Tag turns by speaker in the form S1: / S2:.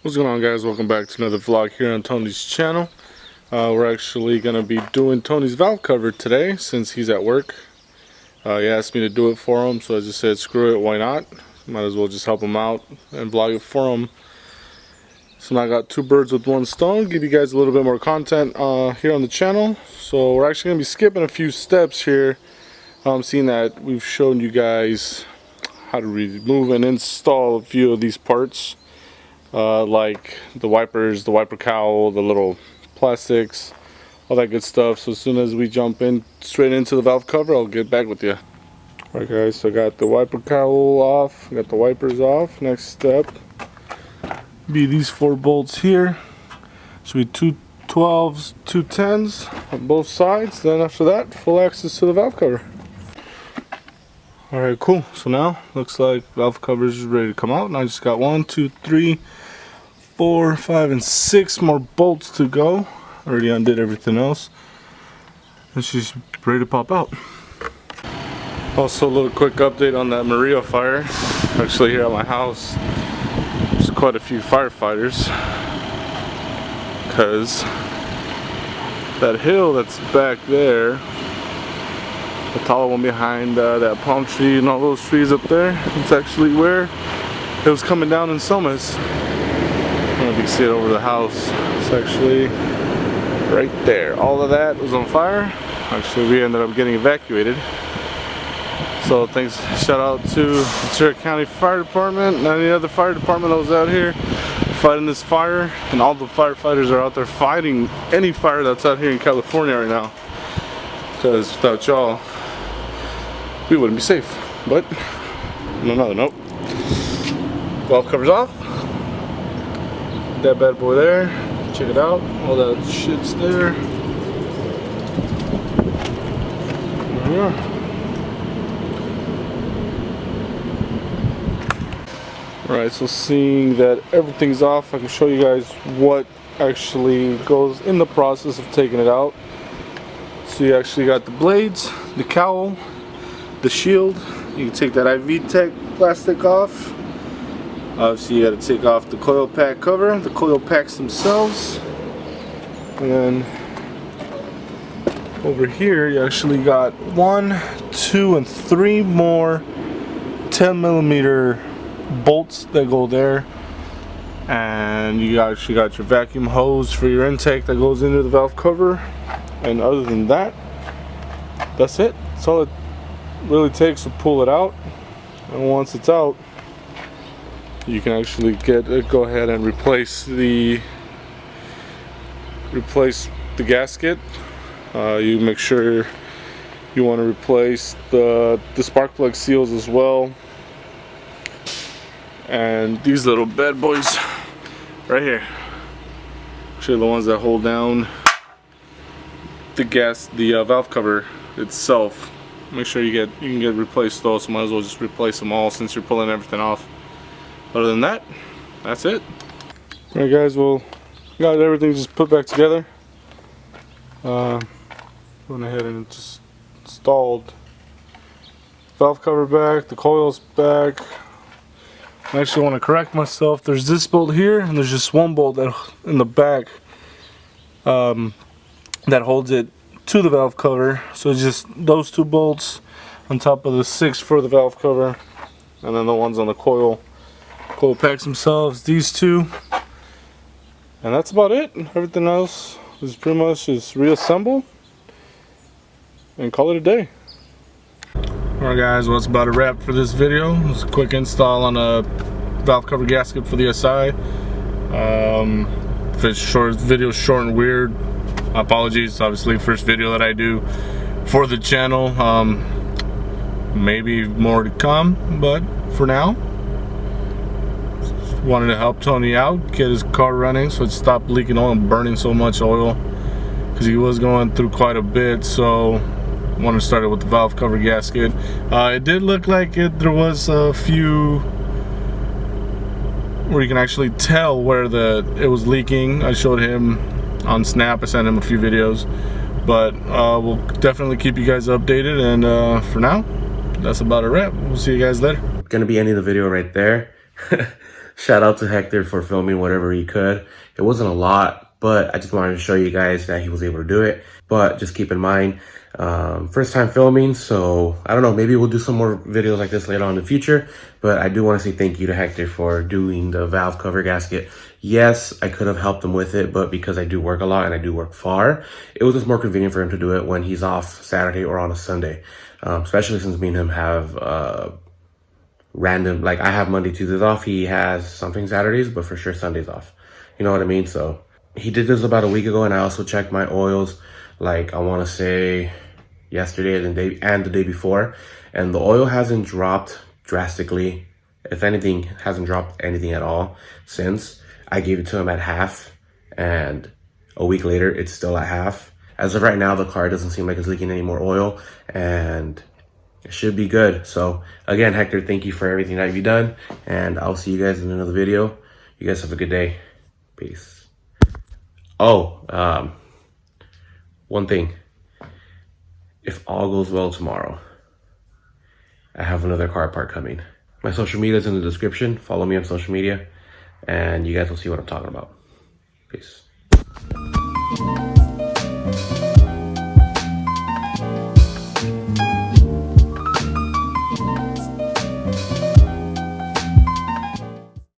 S1: What's going on, guys? Welcome back to another vlog here on Tony's channel. We're actually going to be doing Tony's valve cover today since he's at work. He asked me to do it for him, so I just said screw it, why not? Might as well just help him out and vlog it for him. So now I got two birds with one stone, give you guys a little bit more content here on the channel. So we're actually going to be skipping a few steps here. Seeing that we've shown you guys how to remove and install a few of these parts. Like the wipers, the wiper cowl, the little plastics, all that good stuff. So as soon as we jump in straight into the valve cover, I'll get back with you. Alright guys, so I got the wiper cowl off, got the wipers off. Next step be these 4 bolts here. Should be 2 12s, 2 10s on both sides. Then after that, full access to the valve cover. Alright, cool. So now looks like valve cover is ready to come out, and I just got 1, 2, 3, 4, 5, and 6 more bolts to go. Already undid everything else. And she's ready to pop out. Also, a little quick update on that Maria fire. Actually, here at my house, there's quite a few firefighters, because that hill that's back there, the taller one behind that palm tree and all those trees up there, it's actually where it was coming down in Somas. I don't know if you can see it over the house. It's actually right there. All of that was on fire. Actually, we ended up getting evacuated. So thanks, shout out to the Ventura County Fire Department and any other fire department that was out here fighting this fire. And all the firefighters are out there fighting any fire that's out here in California right now. Because without y'all, we wouldn't be safe. But on another note, valve cover's off. That bad boy there, check it out, all that shit's there. There we are. Alright, so seeing that everything's off, I can show you guys what actually goes in the process of taking it out. So you actually got the blades, the cowl, the shield. You can take that Tech plastic off. Obviously, you got to take off the coil pack cover, the coil packs themselves, and then over here you actually got 1, 2, and 3 more 10mm bolts that go there, and you actually got your vacuum hose for your intake that goes into the valve cover. And other than that, that's it. That's all it really takes to pull it out. And once it's out, you can actually go ahead and replace the gasket. You make sure you want to replace the spark plug seals as well, and these little bad boys right here, actually the ones that hold down the valve cover itself. Make sure you can get replaced those. So might as well just replace them all since you're pulling everything off. Other than that, that's it. Alright guys, well, got everything just put back together. Went ahead and just installed valve cover back, the coils back. I actually want to correct myself. There's this bolt here, and there's just one bolt that in the back that holds it to the valve cover. So it's just those 2 bolts on top of the 6 for the valve cover, and then the ones on the coil packs themselves, these 2, and that's about it. Everything else is pretty much just reassemble and call it a day. Alright guys, well, that's about a wrap for this video. It's a quick install on a valve cover gasket for the SI. If it's short, video short and weird, apologies. Obviously, first video that I do for the channel. Maybe more to come, but for now, just wanted to help Tony out, get his car running so it stopped leaking oil and burning so much oil, because he was going through quite a bit. So wanted to start it with the valve cover gasket. It did look like there was a few where you can actually tell where it was leaking. I showed him on Snap, I sent him a few videos, but we'll definitely keep you guys updated. And for now, that's about a wrap. We'll see you guys later.
S2: Gonna be ending the video right there. Shout out to Hector for filming whatever he could. It wasn't a lot, but I just wanted to show you guys that he was able to do it. But just keep in mind, first time filming, so I don't know, maybe we'll do some more videos like this later on in the future. But I do want to say thank you to Hector for doing the valve cover gasket. Yes, I could have helped him with it, but because I do work a lot and I do work far, it was just more convenient for him to do it when he's off Saturday or on a Sunday. Especially since me and him have random, like I have Monday, Tuesdays off. He has something Saturdays, but for sure Sundays off. You know what I mean? So he did this about a week ago, and I also checked my oils, like I want to say yesterday and the day before, and the oil hasn't dropped drastically. If anything, hasn't dropped anything at all since. I gave it to him at half, and a week later it's still at half. As of right now, the car doesn't seem like it's leaking any more oil, and it should be good. So again, Hector, thank you for everything that you've done, and I'll see you guys in another video. You guys have a good day. Peace. Oh, one thing. If all goes well tomorrow, I have another car part coming. My social media is in the description. Follow me on social media, and you guys will see what I'm talking about. Peace.